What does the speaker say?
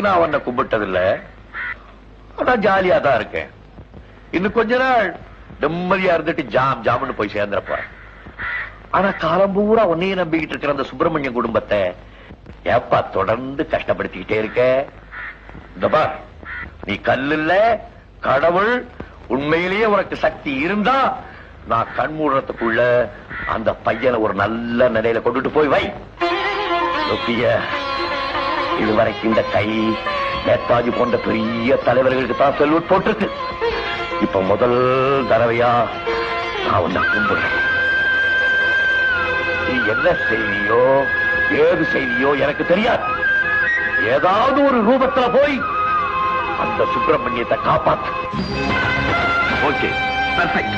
நான் உன்னை கும்பிட்டதில்ல. ஆனா ஜாலியா தான் இருக்கேன். இன்னும் கொஞ்ச நாள் நிம்மதியா இருந்துட்டு ஜாம் ஜாமுன்னு போய் சேர்ந்துறப்ப. ஆனா காலம் பூரா உன்னையே நம்பிக்கிட்டு இருக்கிற அந்த சுப்பிரமணியம் குடும்பத்தை ஏப்பா தொடர்ந்து கஷ்டப்படுத்திக்கிட்டே இருக்க? இந்த பார், நீ கல்லுல கடவுள். உண்மையிலேயே உனக்கு சக்தி இருந்தா நான் கண்மூடுறதுக்குள்ள அந்த பையனை ஒரு நல்ல நிலையில கொண்டுட்டு போய் வை. இதுவரைக்கும் இந்த கை நேதாஜி போன்ற பெரிய தலைவர்களுக்கு தான் செல்வட் போட்டிருக்கு. இப்ப முதல் தடவையா நான் உன்னை கும்பிடுறேன். நீ என்ன செய்தியோ ஏது செய்தியோ எனக்கு தெரியாது. ஏதாவது ஒரு ரூபத்துல போய் அந்த சுப்பிரமணியத்தை காப்பாத்து. Okay, perfect.